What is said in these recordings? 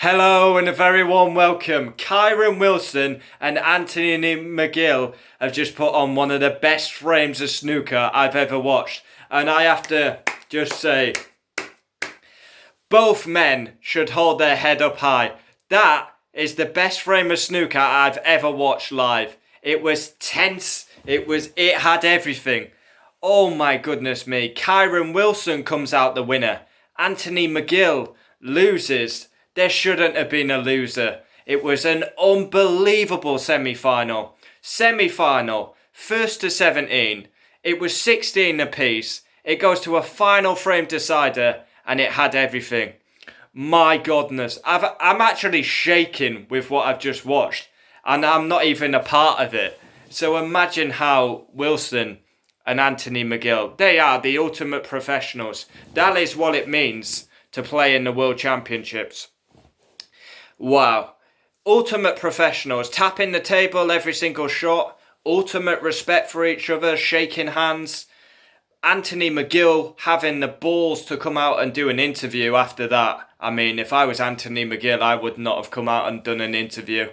Hello and a very warm welcome. Kyren Wilson and Anthony McGill have just put on one of the best frames of snooker I've ever watched. And I have to just say, both men should hold their head up high. That is the best frame of snooker I've ever watched live. It was tense. It had everything. Oh my goodness me. Kyren Wilson comes out the winner. Anthony McGill loses. There shouldn't have been a loser. It was an unbelievable semi-final. Semi-final, 1st to 17. It was 16 apiece. It goes to a final frame decider and it had everything. My goodness, I'm actually shaking with what I've just watched and I'm not even a part of it. So imagine how Wilson and Anthony McGill, they are the ultimate professionals. That is what it means to play in the World Championships. Wow. Ultimate professionals, tapping the table every single shot, ultimate respect for each other, shaking hands. Anthony McGill having the balls to come out and do an interview after that. I mean, if I was Anthony McGill, I would not have come out and done an interview.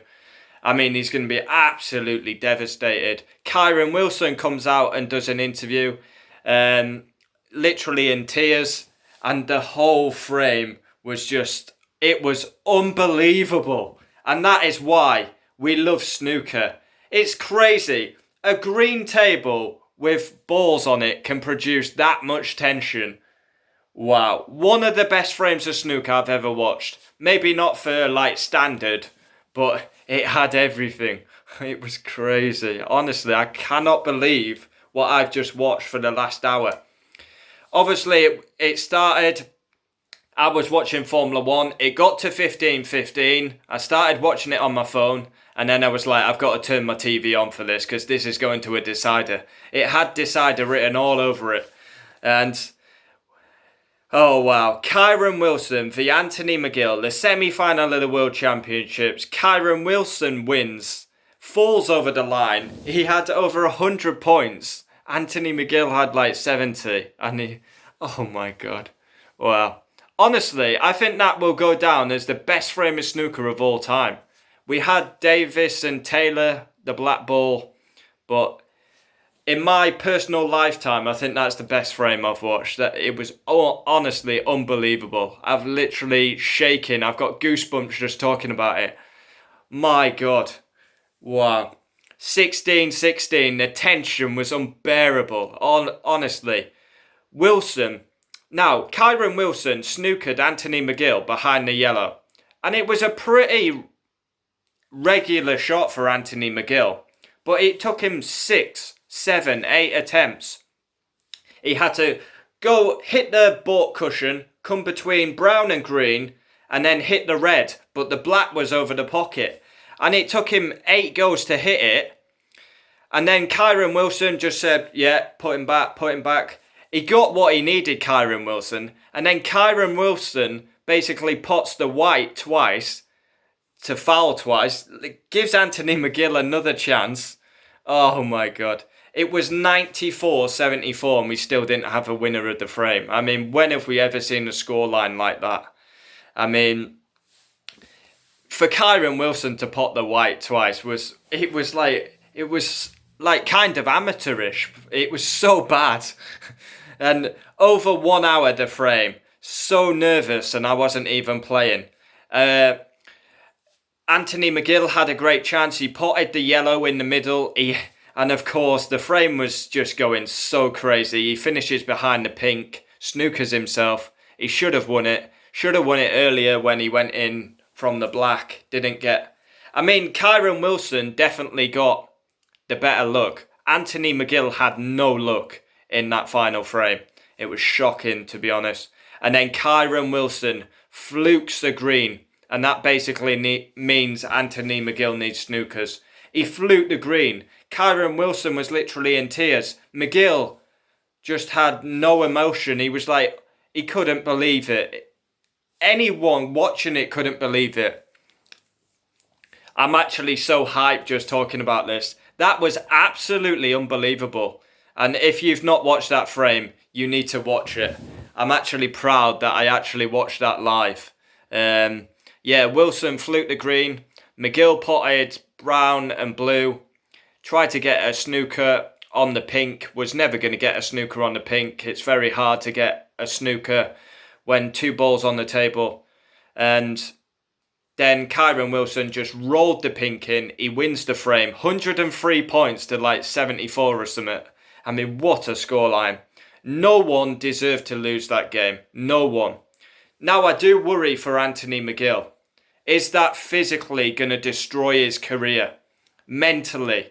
I mean, he's going to be absolutely devastated. Kyren Wilson comes out and does an interview, literally in tears, and the whole frame was just... It was unbelievable. And that is why we love snooker. It's crazy. A green table with balls on it can produce that much tension. Wow. One of the best frames of snooker I've ever watched. Maybe not for like standard, but it had everything. It was crazy. Honestly, I cannot believe what I've just watched for the last hour. Obviously, it started... I was watching Formula 1. It got to 15:15. I started watching it on my phone. And then I was like, I've got to turn my TV on for this because this is going to a decider. It had decider written all over it. And, oh wow. Kyren Wilson v Anthony McGill. The semi-final of the World Championships. Kyren Wilson wins. Falls over the line. He had over 100 points. Anthony McGill had like 70. And oh my God. Wow. Honestly, I think that will go down as the best frame of snooker of all time. We had Davis and Taylor, the black ball, but in my personal lifetime, I think that's the best frame I've watched. It was honestly unbelievable. I've literally shaken. I've got goosebumps just talking about it. My God. Wow. 16-16, the tension was unbearable. Honestly. Wilson... Now, Kyren Wilson snookered Anthony McGill behind the yellow. And it was a pretty regular shot for Anthony McGill. But it took him 6, 7, 8 attempts. He had to go hit the baulk cushion, come between brown and green, and then hit the red. But the black was over the pocket. And it took him 8 goes to hit it. And then Kyren Wilson just said, yeah, put him back. He got what he needed, Kyren Wilson. And then Kyren Wilson basically pots the white twice to foul twice. It gives Anthony McGill another chance. Oh my God. It was 94-74 and we still didn't have a winner of the frame. I mean, when have we ever seen a scoreline like that? I mean, for Kyren Wilson to pot the white twice was like kind of amateurish. It was so bad. And over 1 hour the frame. So nervous and I wasn't even playing. Anthony McGill had a great chance. He potted the yellow in the middle. And of course the frame was just going so crazy. He finishes behind the pink. Snookers himself. He should have won it. Should have won it earlier when he went in from the black. Didn't get... I mean, Kyren Wilson definitely got the better look. Anthony McGill had no luck in that final frame. It was shocking, to be honest. And then Kyren Wilson flukes the green. And that basically means Anthony McGill needs snookers. He fluked the green. Kyren Wilson was literally in tears. McGill just had no emotion. He was like, he couldn't believe it. Anyone watching it couldn't believe it. I'm actually so hyped just talking about this. That was absolutely unbelievable. And if you've not watched that frame, you need to watch it. I'm actually proud that I actually watched that live. Yeah, Wilson fluked the green. McGill potted brown and blue. Tried to get a snooker on the pink. Was never going to get a snooker on the pink. It's very hard to get a snooker when 2 balls on the table. And then Kyren Wilson just rolled the pink in. He wins the frame. 103 points to like 74 or something. I mean, what a scoreline. No one deserved to lose that game. No one. Now, I do worry for Anthony McGill. Is that physically going to destroy his career? Mentally,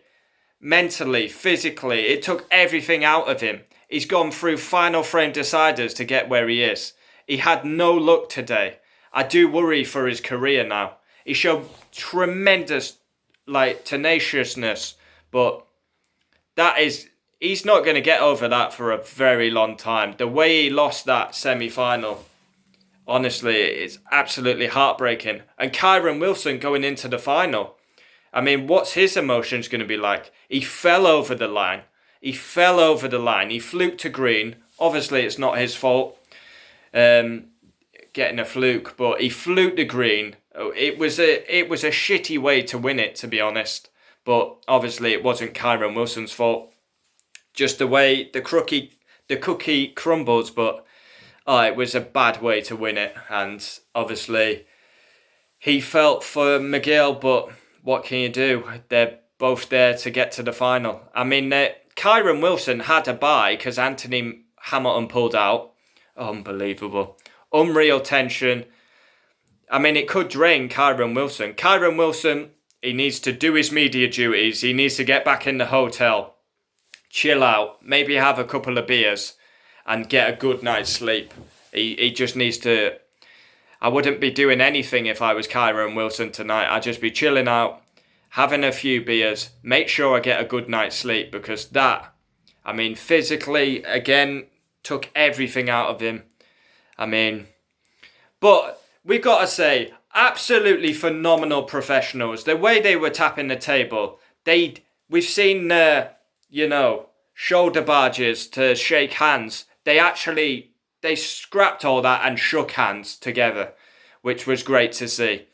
physically. It took everything out of him. He's gone through final frame deciders to get where he is. He had no luck today. I do worry for his career now. He showed tremendous, tenaciousness, but he's not going to get over that for a very long time. The way he lost that semi-final, honestly, it's absolutely heartbreaking. And Kyren Wilson going into the final, I mean, what's his emotions going to be like? He fell over the line. He fluked to green. Obviously, it's not his fault. Getting a fluke, but he fluked the green. It was a shitty way to win it, to be honest. But obviously, it wasn't Kyren Wilson's fault. Just the way the cookie crumbles, but it was a bad way to win it. And obviously, he felt for McGill, but what can you do? They're both there to get to the final. I mean, Kyren Wilson had a bye because Anthony Hamilton pulled out. Unbelievable. Unreal tension. I mean, it could drain Kyren Wilson. Kyren Wilson, he needs to do his media duties. He needs to get back in the hotel, chill out, maybe have a couple of beers and get a good night's sleep. He just needs to... I wouldn't be doing anything if I was Kyren Wilson tonight. I'd just be chilling out, having a few beers, make sure I get a good night's sleep, because that, I mean, physically, again, took everything out of him. I mean, but we got to say, absolutely phenomenal professionals. The way they were tapping the table, we've seen, shoulder barges to shake hands. They scrapped all that and shook hands together, which was great to see.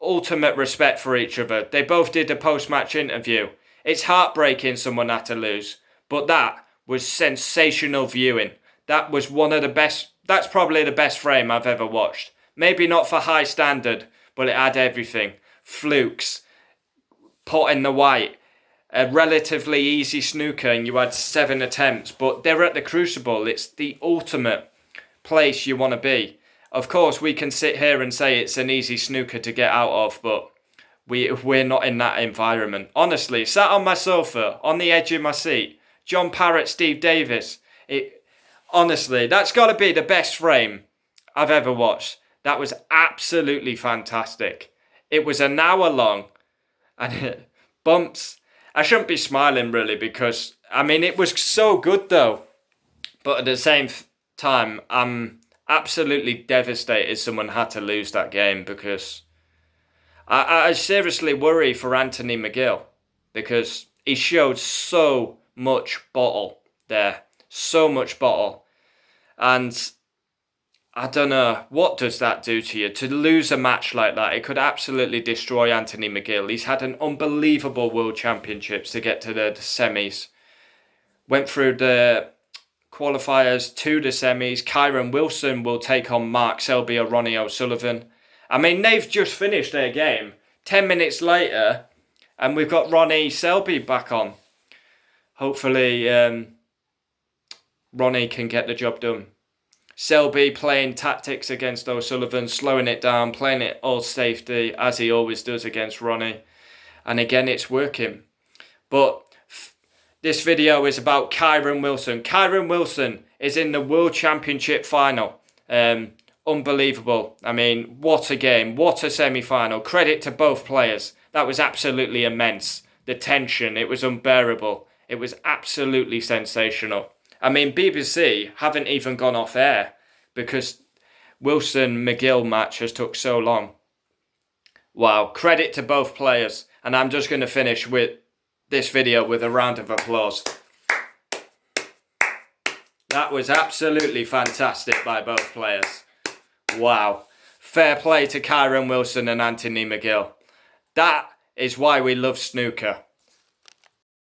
Ultimate respect for each other. They both did a post-match interview. It's heartbreaking someone had to lose, but that was sensational viewing. That was one of the best, that's probably the best frame I've ever watched. Maybe not for high standard, but it had everything. Flukes, pot in the white, a relatively easy snooker, and you had 7 attempts, but they're at the Crucible. It's the ultimate place you want to be. Of course, we can sit here and say it's an easy snooker to get out of, but we're not in that environment. Honestly, sat on my sofa, on the edge of my seat, John Parrott, Steve Davis. Honestly, that's got to be the best frame I've ever watched. That was absolutely fantastic. It was an hour long, and bumps. I shouldn't be smiling really, because, I mean, it was so good though. But at the same time, I'm absolutely devastated someone had to lose that game, because I seriously worry for Anthony McGill, because he showed so much bottle there. So much bottle. And I don't know, what does that do to you? To lose a match like that, it could absolutely destroy Anthony McGill. He's had an unbelievable World Championships to get to the semis. Went through the qualifiers to the semis. Kyren Wilson will take on Mark Selby or Ronnie O'Sullivan. I mean, they've just finished their game. 10 minutes later, and we've got Ronnie Selby back on. Hopefully, Ronnie can get the job done. Selby playing tactics against O'Sullivan, slowing it down, playing it all safety, as he always does against Ronnie. And again, it's working. But this video is about Kyren Wilson. Kyren Wilson is in the World Championship final. Unbelievable. I mean, what a game. What a semi-final. Credit to both players. That was absolutely immense. The tension, it was unbearable. It was absolutely sensational. I mean, BBC haven't even gone off air because Wilson-McGill match has took so long. Wow, credit to both players. And I'm just going to finish with this video with a round of applause. That was absolutely fantastic by both players. Wow. Fair play to Kyren Wilson and Anthony McGill. That is why we love snooker.